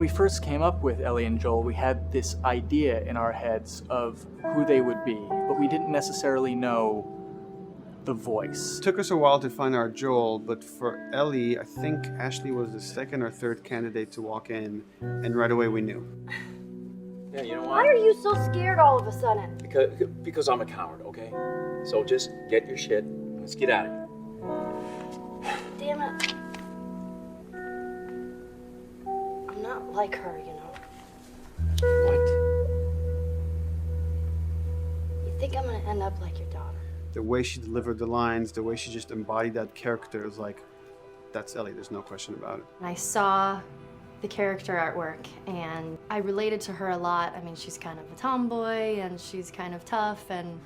We first came up with Ellie and Joel, we had this idea in our heads of who they would be, but we didn't necessarily know the voice. It took us a while to find our Joel, but for Ellie, I think Ashley was the second or third candidate to walk in, and right away we knew. Yeah, you know Why what? are you so scared all of a sudden? Because I'm a coward, okay? So just get your shit and let's get out of here. Damn it. I'm not like her, you know. What? You think I'm gonna end up like your daughter? The way she delivered the lines, the way she just embodied that character is like, that's Ellie, there's no question about it. I saw the character artwork and I related to her a lot. I mean, she's kind of a tomboy and she's kind of tough, and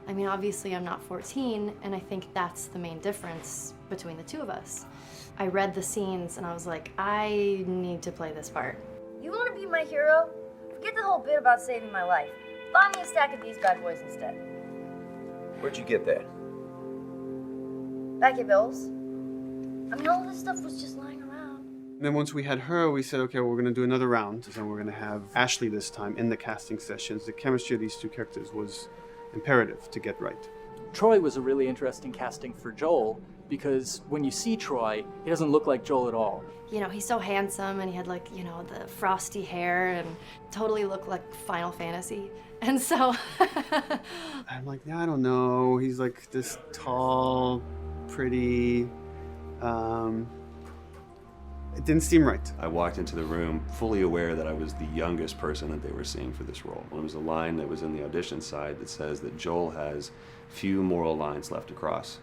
I mean, obviously I'm not 14, and I think that's the main difference between the two of us. I read the scenes and I was like, I need to play this part. You wanna be my hero? Forget the whole bit about saving my life. Find me a stack of these bad boys instead. Where'd you get that? Back at Bill's. I mean, all this stuff was just lying around. And then once we had her, we said, okay, we're gonna do another round, and we're gonna have Ashley this time in the casting sessions. The chemistry of these two characters was imperative to get right. Troy was a really interesting casting for Joel, because when you see Troy, he doesn't look like Joel at all. You know, he's so handsome and he had like, you know, the frosty hair and totally looked like Final Fantasy. And so I'm like, yeah, I don't know. He's like this tall, pretty. It didn't seem right. I walked into the room fully aware that I was the youngest person that they were seeing for this role. There was a line that was in the audition side that says that Joel has few moral lines left to cross.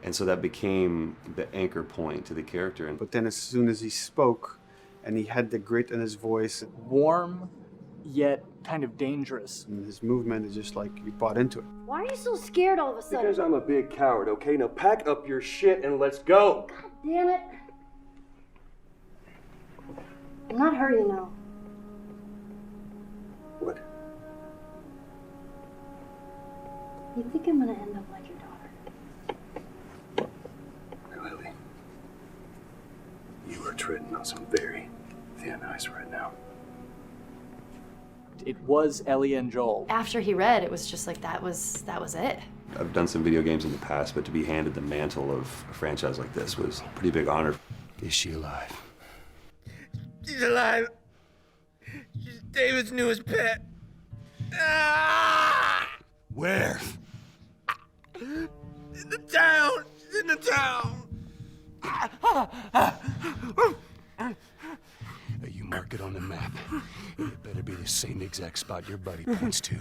And so that became the anchor point to the character. But then as soon as he spoke and he had the grit in his voice, Warm, yet kind of dangerous. and his movement is just like you bought into it. Why are you so scared all of a sudden? Because I'm a big coward, okay? Now pack up your shit and let's go. God damn it. I'm not her, you know. What? You think I'm gonna end up like your daughter? Lily, you are treading on some very thin ice right now. It was Ellie and Joel. after he read, it was just like, that was it. I've done some video games in the past, but to be handed the mantle of a franchise like this was a pretty big honor. Is she alive? She's alive. She's David's newest pet. Ah! Where? In the town. She's in the town. You mark it on the map. It better be the same exact spot your buddy points to.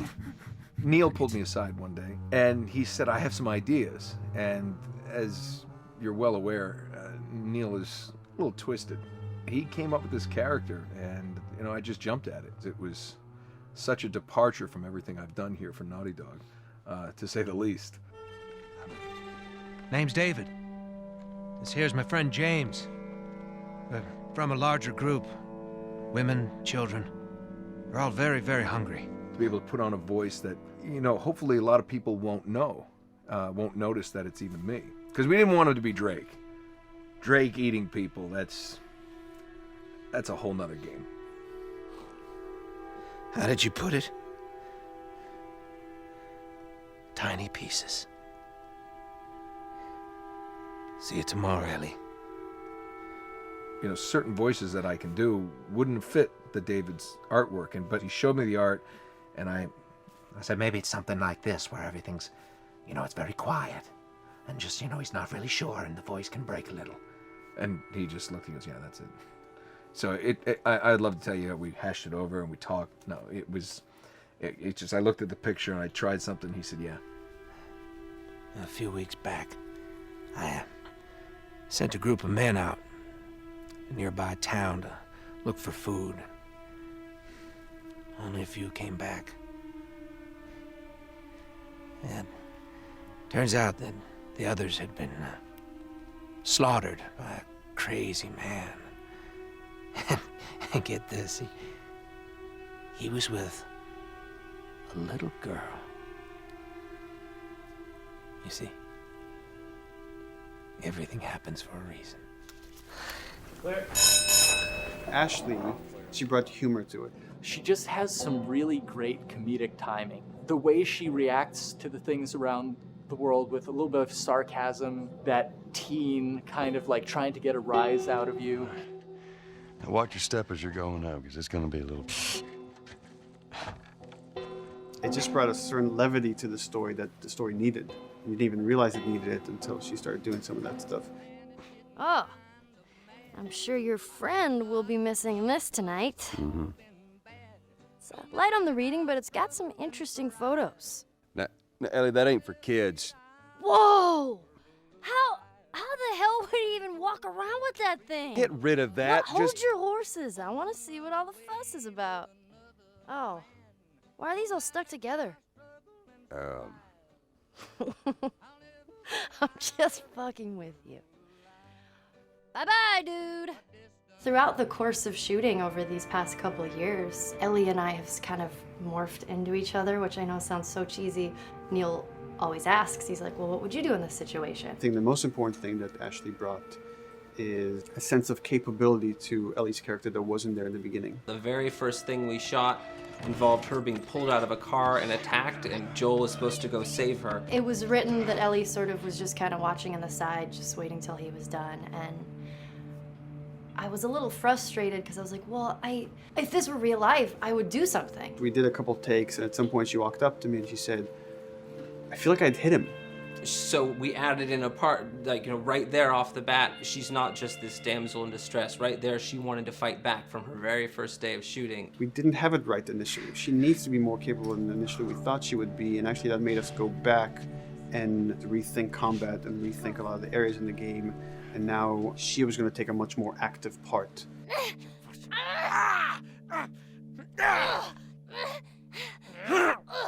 Neil pulled me aside one day, and he said, I have some ideas. And as you're well aware, Neil is a little twisted. He came up with this character, and you know, I just jumped at it. It was such a departure from everything I've done here for Naughty Dog, to say the least. Name's David. This here's my friend James. We're from a larger group. Women, children. We're all very, very hungry. To be able to put on a voice that, you know, hopefully a lot of people won't know, won't notice that it's even me. Because we didn't want it to be Drake. Drake eating people, that's a whole nother game. How did you put it? Tiny pieces. See you tomorrow, Ellie. You know, certain voices that I can do wouldn't fit the David's artwork, but he showed me the art, and I said maybe it's something like this, where everything's, you know, it's very quiet. And just, you know, he's not really sure, and the voice can break a little. And he just looked and goes, yeah, that's it. So I'd love to tell you how we hashed it over and we talked. No, it just, I looked at the picture and I tried something. He said, yeah. A few weeks back, I sent a group of men out a nearby town to look for food. Only a few came back. And turns out that the others had been slaughtered by a crazy man. And get this, he was with a little girl. You see, everything happens for a reason. Ashley She brought humor to it. She just has some really great comedic timing. The way she reacts to the things around the world with a little bit of sarcasm, that teen kind of like trying to get a rise out of you. Now watch your step as you're going out, because it's going to be a little... It just brought a certain levity to the story that the story needed. You didn't even realize it needed it until she started doing some of that stuff. Oh, I'm sure your friend will be missing this tonight. Mm-hmm. It's light on the reading, but it's got some interesting photos. Now, Ellie, that ain't for kids. Whoa! How the hell would he even walk around with that thing? Get rid of that. Well, hold your horses. I want to see what all the fuss is about. Oh, why are these all stuck together? I'm just fucking with you. Bye-bye, dude. Throughout the course of shooting over these past couple of years, Ellie and I have kind of morphed into each other, which I know sounds so cheesy. Neil always asks, he's like, well, what would you do in this situation? I think the most important thing that Ashley brought is a sense of capability to Ellie's character that wasn't there in the beginning. The very first thing we shot involved her being pulled out of a car and attacked, and Joel was supposed to go save her. It was written that Ellie sort of was just kind of watching on the side, just waiting till he was done, and I was a little frustrated because I was like, well, if this were real life, I would do something. We did a couple takes, and at some point she walked up to me and she said, I feel like I'd hit him. So we added in a part, like, right there off the bat, she's not just this damsel in distress. Right there, she wanted to fight back from her very first day of shooting. We didn't have it right initially. She needs to be more capable than initially we thought she would be, and actually that made us go back and rethink combat and rethink a lot of the areas in the game, and now she was going to take a much more active part.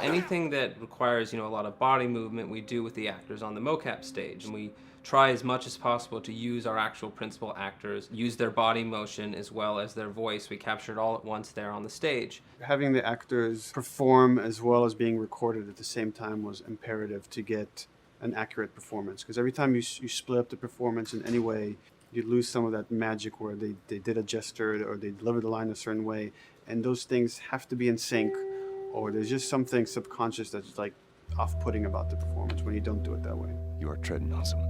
Anything that requires, a lot of body movement, we do with the actors on the mocap stage. And we try as much as possible to use our actual principal actors, use their body motion as well as their voice. We capture it all at once there on the stage. Having the actors perform as well as being recorded at the same time was imperative to get an accurate performance. Because every time you split up the performance in any way, you lose some of that magic where they did a gesture or they delivered the line a certain way. And those things have to be in sync, or there's just something subconscious that's like off-putting about the performance when you don't do it that way. You are treading on some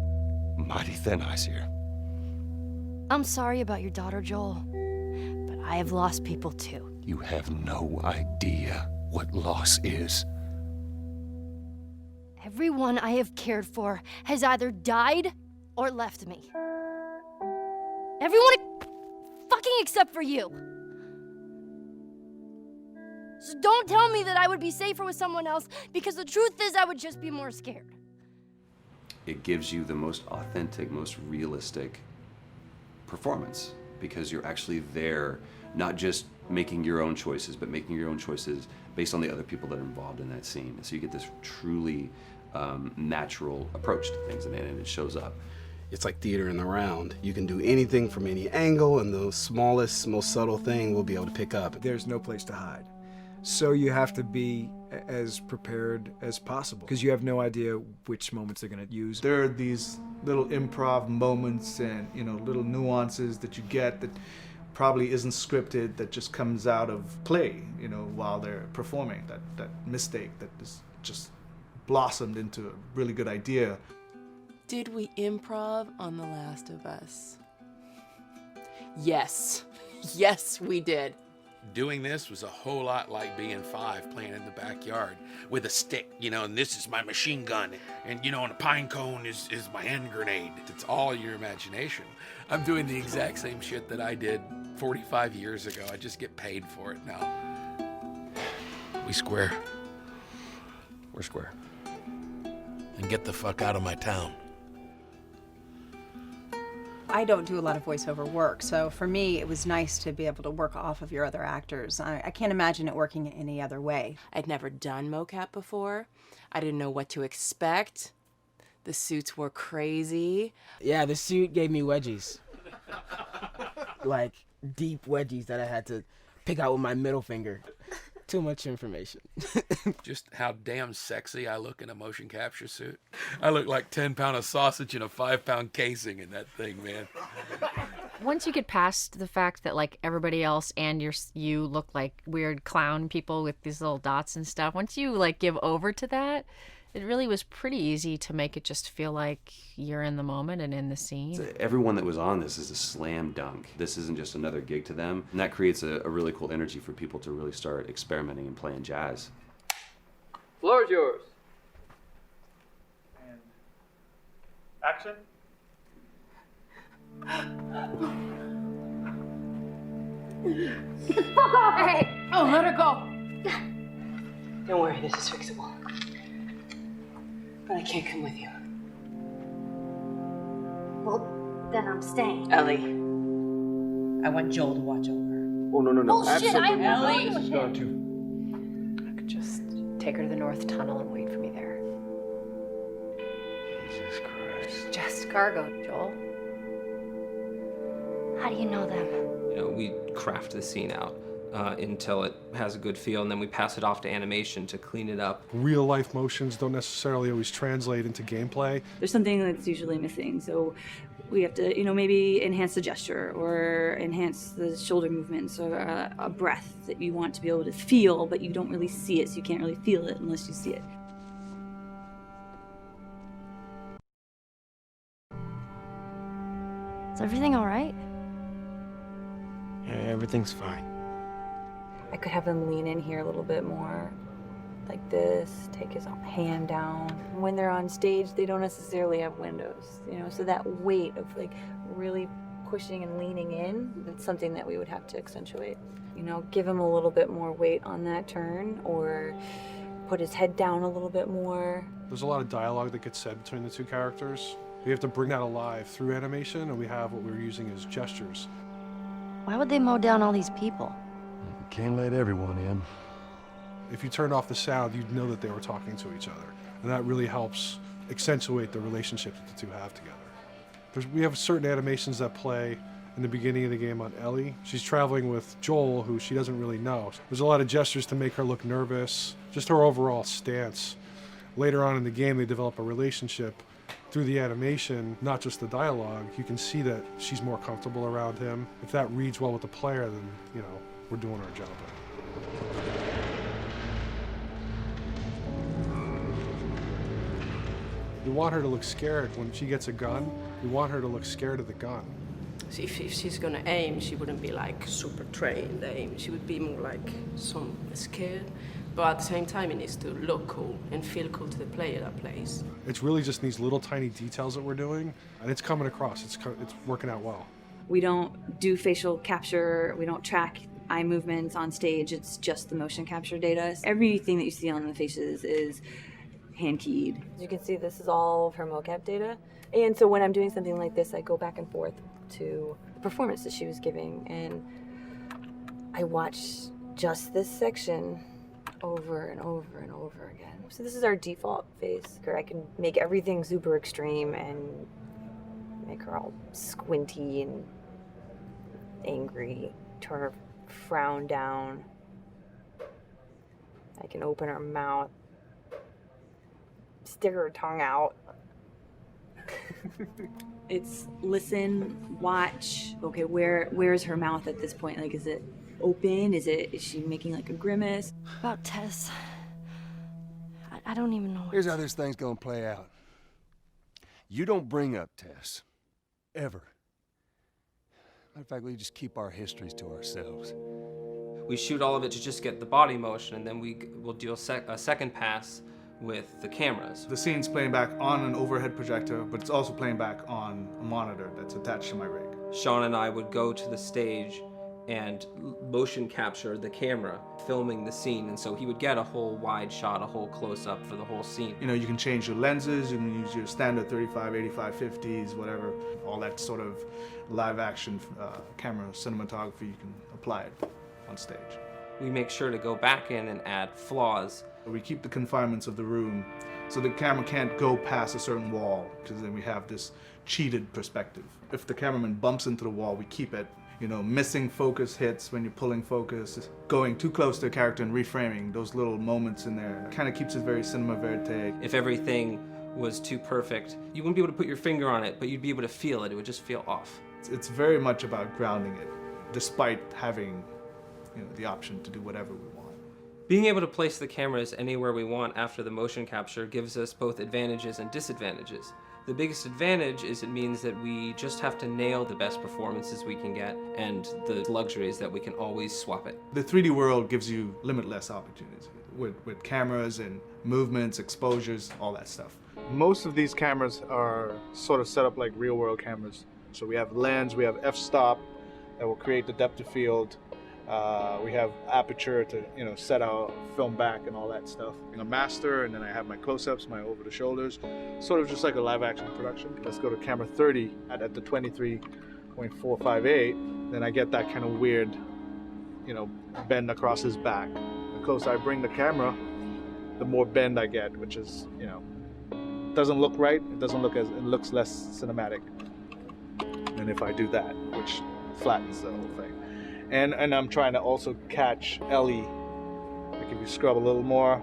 mighty thin ice here. I'm sorry about your daughter, Joel, but I have lost people too. You have no idea what loss is. Everyone I have cared for has either died or left me. Everyone fucking except for you. So don't tell me that I would be safer with someone else, because the truth is I would just be more scared. It gives you the most authentic, most realistic performance, because you're actually there, not just making your own choices, but making your own choices based on the other people that are involved in that scene. So you get this truly natural approach to things, and it shows up. It's like theater in the round. You can do anything from any angle, and the smallest, most subtle thing we'll be able to pick up. There's no place to hide. So you have to be as prepared as possible, because you have no idea which moments they're going to use. There are these little improv moments and, little nuances that you get that probably isn't scripted, that just comes out of play, while they're performing. That mistake that is just blossomed into a really good idea. Did we improv on The Last of Us? Yes. Yes, we did. Doing this was a whole lot like being 5 playing in the backyard with a stick, and this is my machine gun, and and a pine cone is my hand grenade. It's all your imagination. I'm doing the exact same shit that I did 45 years ago. I just get paid for it now. We square. We're square. And get the fuck out of my town. I don't do a lot of voiceover work, so for me it was nice to be able to work off of your other actors. I can't imagine it working any other way. I'd never done mocap before. I didn't know what to expect. The suits were crazy. Yeah, the suit gave me wedgies. Like, deep wedgies that I had to pick out with my middle finger. Too much information. Just how damn sexy I look in a motion capture suit. I look like 10 pounds of sausage in a 5-pound casing in that thing, man. Once you get past the fact that like everybody else and you look like weird clown people with these little dots and stuff, once you like give over to that, it really was pretty easy to make it just feel like you're in the moment and in the scene. Everyone that was on this is a slam dunk. This isn't just another gig to them. And that creates a really cool energy for people to really start experimenting and playing jazz. Floor is yours. And action. Get the fuck off of me! Oh, let her go. Don't worry, this is fixable. But I can't come with you. Well, then I'm staying. Ellie, I want Joel to watch over her. Oh, no. Bullshit, I Ellie. Ellie. With him. I could just take her to the North Tunnel and wait for me there. Jesus Christ. Just cargo, Joel. How do you know them? You know, we craft the scene out until it has a good feel, and then we pass it off to animation to clean it up. Real life motions don't necessarily always translate into gameplay. There's something that's usually missing, so we have to, maybe enhance the gesture or enhance the shoulder movements or a breath that you want to be able to feel, but you don't really see it, so you can't really feel it unless you see it. Is everything all right? Yeah, everything's fine. I could have him lean in here a little bit more, like this, take his hand down. When they're on stage, they don't necessarily have windows, so that weight of like really pushing and leaning in, that's something that we would have to accentuate. Give him a little bit more weight on that turn, or put his head down a little bit more. There's a lot of dialogue that gets said between the two characters. We have to bring that alive through animation, and we have what we're using as gestures. Why would they mow down all these people? Can't let everyone in. If you turned off the sound, you'd know that they were talking to each other. And that really helps accentuate the relationship that the two have together. We have certain animations that play in the beginning of the game on Ellie. She's traveling with Joel, who she doesn't really know. There's a lot of gestures to make her look nervous, just her overall stance. Later on in the game, they develop a relationship through the animation, not just the dialogue. You can see that she's more comfortable around him. If that reads well with the player, then, we're doing our job. You want her to look scared when she gets a gun. You want her to look scared of the gun. So if she's gonna aim, she wouldn't be like super trained aim. She would be more like some scared. But at the same time, it needs to look cool and feel cool to the player that plays. It's really just these little tiny details that we're doing, and it's coming across. It's working out well. We don't do facial capture, we don't track eye movements on stage, it's just the motion capture data. Everything that you see on the faces is hand-keyed. As you can see, this is all of her mocap data. And so when I'm doing something like this, I go back and forth to the performance that she was giving, and I watch just this section over and over and over again. So this is our default face, where I can make everything super extreme and make her all squinty and angry, turn her frown down. I can open her mouth, stick her tongue out. It's listen, watch. Okay, where's her mouth at this point? Like, is it open? Is she making like a grimace? About Tess. I don't even know. Here's how this thing's gonna play out. You don't bring up Tess. Ever. Matter of fact, we just keep our histories to ourselves. We shoot all of it to just get the body motion, and then we'll do a second pass with the cameras. The scene's playing back on an overhead projector, but it's also playing back on a monitor that's attached to my rig. Sean and I would go to the stage and motion capture the camera filming the scene, and so he would get a whole wide shot, a whole close-up for the whole scene. You can change your lenses, you can use your standard 35, 85, 50s, whatever, all that sort of live action camera cinematography, you can apply it on stage. We make sure to go back in and add flaws. We keep the confinements of the room, so the camera can't go past a certain wall, because then we have this cheated perspective. If the cameraman bumps into the wall, we keep it. Missing focus hits when you're pulling focus, going too close to a character and reframing, those little moments in there kind of keeps it very cinema verite. If everything was too perfect, you wouldn't be able to put your finger on it, but you'd be able to feel it. It would just feel off. It's very much about grounding it, despite having the option to do whatever we want. Being able to place the cameras anywhere we want after the motion capture gives us both advantages and disadvantages. The biggest advantage is it means that we just have to nail the best performances we can get, and the luxury is that we can always swap it. The 3D world gives you limitless opportunities with cameras and movements, exposures, all that stuff. Most of these cameras are sort of set up like real world cameras. So we have lens, we have f-stop that will create the depth of field. We have aperture to set our film back and all that stuff. A master, and then I have my close-ups, my over the shoulders, sort of just like a live action production. Let's go to camera 30 at the 23.458. Then I get that kind of weird, bend across his back. The closer I bring the camera, the more bend I get, which is, doesn't look right. It looks less cinematic than if I do that, which flattens the whole thing. And I'm trying to also catch Ellie. Like if you scrub a little more,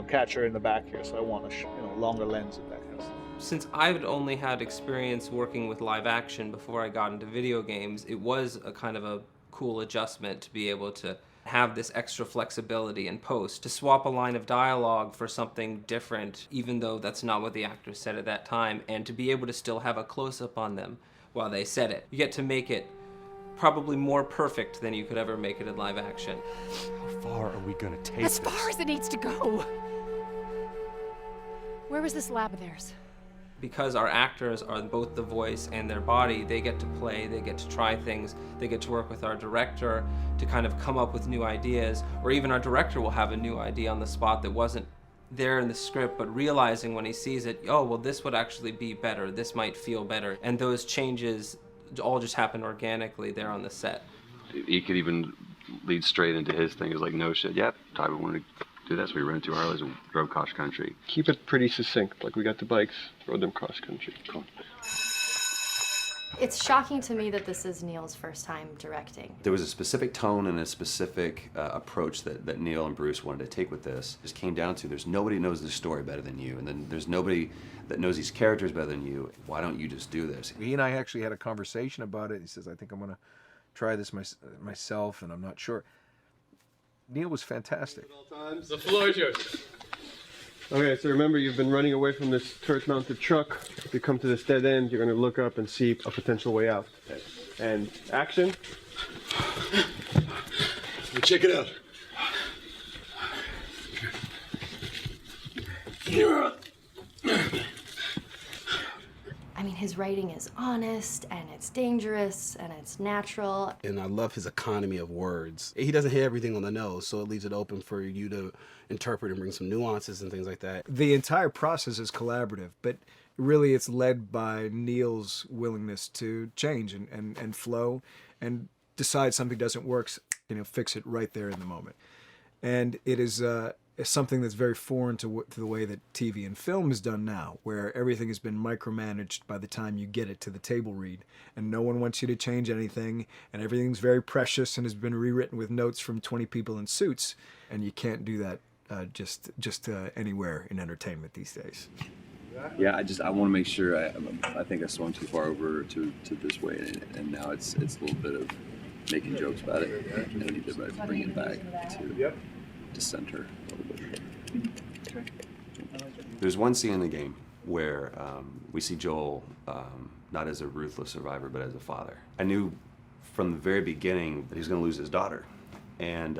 catch her in the back here. So I want a longer lens and that kind of stuff. Since I've only had experience working with live action before I got into video games, it was a kind of a cool adjustment to be able to have this extra flexibility in post, to swap a line of dialogue for something different, even though that's not what the actor said at that time, and to be able to still have a close-up on them while they said it. You get to make it probably more perfect than you could ever make it in live action. How far are we gonna take as far as it needs to go. Where was this lab of theirs? Because our actors are both the voice and their body, they get to play, they get to try things, they get to work with our director to kind of come up with new ideas, or even our director will have a new idea on the spot that wasn't there in the script, but realizing when he sees it, oh, well, this would actually be better, this might feel better. And those changes all just happen organically there on the set. He could even lead straight into his thing. It's like, no shit, yep, Tyler wanted to do that, so we rented 2 Harleys and drove cross country. Keep it pretty succinct. Like we got the bikes, rode them cross country. Cool. It's shocking to me that this is Neil's first time directing. There was a specific tone and a specific approach that Neil and Bruce wanted to take with this. It just came down to there's nobody knows this story better than you, and then there's nobody that knows these characters better than you. Why don't you just do this? He and I actually had a conversation about it. He says, I think I'm going to try this myself, and I'm not sure. Neil was fantastic. The floor is yours. Okay, so remember, you've been running away from this turret-mounted truck. You come to this dead end, you're going to look up and see a potential way out. Okay. And action. Check it out. I mean, his writing is honest, and it's dangerous, and it's natural. And I love his economy of words. He doesn't hit everything on the nose, so it leaves it open for you to interpret and bring some nuances and things like that. The entire process is collaborative, but really it's led by Neil's willingness to change and flow and decide something doesn't work, fix it right there in the moment. And it is something that's very foreign to the way that TV and film is done now, where everything has been micromanaged by the time you get it to the table read, and no one wants you to change anything, and everything's very precious and has been rewritten with notes from 20 people in suits, and you can't do that just anywhere in entertainment these days. Yeah, I want to make sure. I think I swung too far over to this way, and now it's a little bit of making jokes about it, and I need to bring it back to center a little bit. There's one scene in the game where we see Joel not as a ruthless survivor, but as a father. I knew from the very beginning that he was going to lose his daughter, and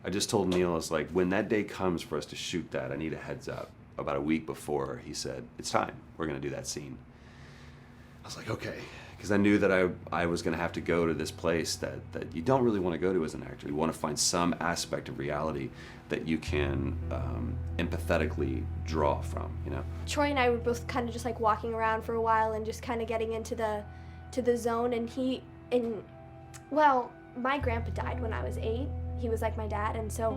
I just told Neil, it's like, when that day comes for us to shoot that, I need a heads up. About a week before, he said, it's time, we're going to do that scene. I was like, okay, because I knew that I was going to have to go to this place that you don't really want to go to as an actor. You want to find some aspect of reality that you can empathetically draw from, Troy and I were both kind of just like walking around for a while and just kind of getting into the zone, and well, my grandpa died when I was 8. He was like my dad, and so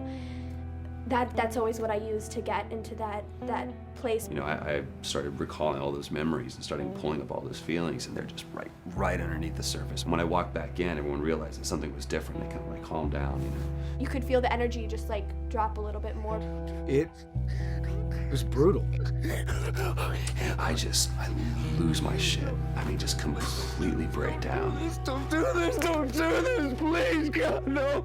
that's always what I use to get into that place. You know, I started recalling all those memories and starting pulling up all those feelings, and they're just right underneath the surface. When I walked back in, everyone realized that something was different. They kind of like calmed down, you know. You could feel the energy just like drop a little bit more. It was brutal. I lose my shit. I mean, just completely break down. Don't do this, please, God, no.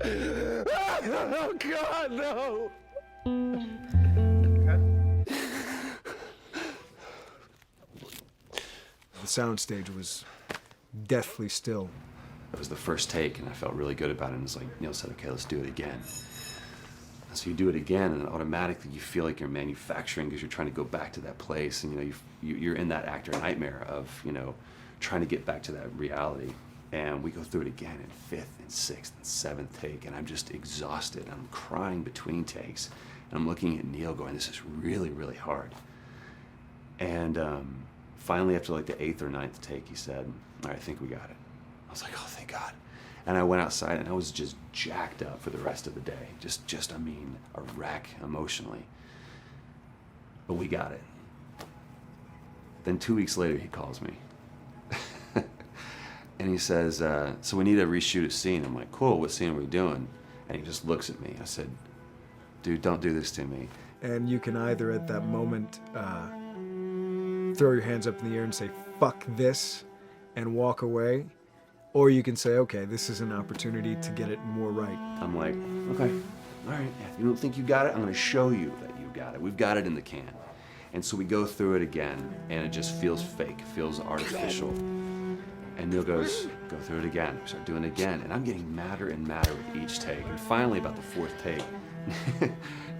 Oh, God, no. The soundstage was deathly still. It was the first take, and I felt really good about it. And it's like Neil said, okay, let's do it again. And so you do it again, and automatically you feel like you're manufacturing because you're trying to go back to that place, and you know you're in that actor nightmare of trying to get back to that reality. And we go through it again in 5th and 6th and 7th take, and I'm just exhausted. I'm crying between takes, and I'm looking at Neil going, this is really, really hard. And finally, after like the 8th or 9th take, he said, all right, I think we got it. I was like, oh, thank God. And I went outside, and I was just jacked up for the rest of the day. I mean, a wreck emotionally. But we got it. Then 2 weeks later, he calls me. And he says, so we need to reshoot a scene. I'm like, cool, what scene are we doing? And he just looks at me. I said, dude, don't do this to me. And you can either at that moment throw your hands up in the air and say, fuck this, and walk away. Or you can say, okay, this is an opportunity to get it more right. I'm like, okay, all right. Yeah, you don't think you got it? I'm going to show you that you got it. We've got it in the can. And so we go through it again, and it just feels fake. It feels artificial. And Neil goes, go through it again. We start doing it again. And I'm getting madder and madder with each take. And finally, about the 4th take,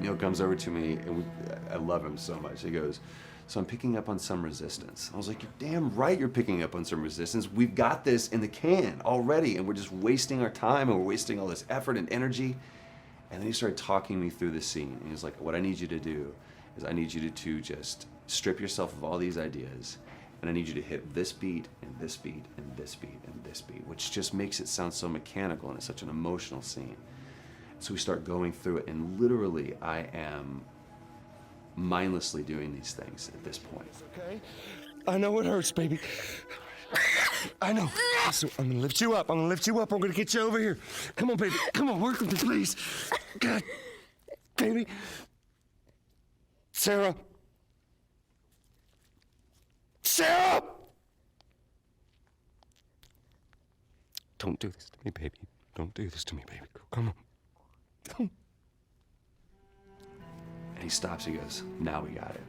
Neil comes over to me, and I love him so much. He goes, so I'm picking up on some resistance. I was like, you're damn right you're picking up on some resistance. We've got this in the can already, and we're just wasting our time, and we're wasting all this effort and energy. And then he started talking me through the scene. And he was like, what I need you to do is I need you to just strip yourself of all these ideas, and I need you to hit this beat, and this beat, and this beat, and this beat, which just makes it sound so mechanical, and it's such an emotional scene. So we start going through it, and literally I am mindlessly doing these things at this point. Okay? I know it hurts, baby. I know. So I'm gonna lift you up. I'm gonna get you over here. Come on, baby. Come on, work with me, please. God, baby. Sarah. Sarah! Don't do this to me, baby. Don't do this to me, baby. Come on. Come. And he stops, he goes, now we got it.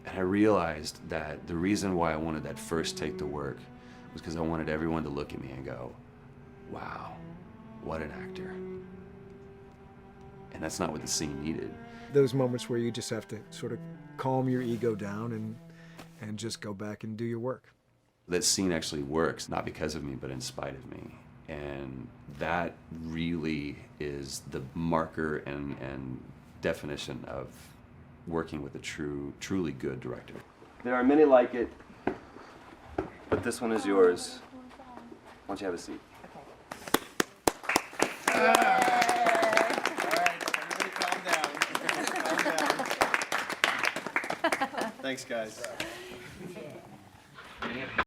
And I realized that the reason why I wanted that first take to work was because I wanted everyone to look at me and go, wow, what an actor. And that's not what the scene needed. Those moments where you just have to sort of calm your ego down and just go back and do your work. That scene actually works, not because of me, but in spite of me. And that really is the marker and definition of working with a truly good director. There are many like it, but this one is yours. Why don't you have a seat? Thanks, guys.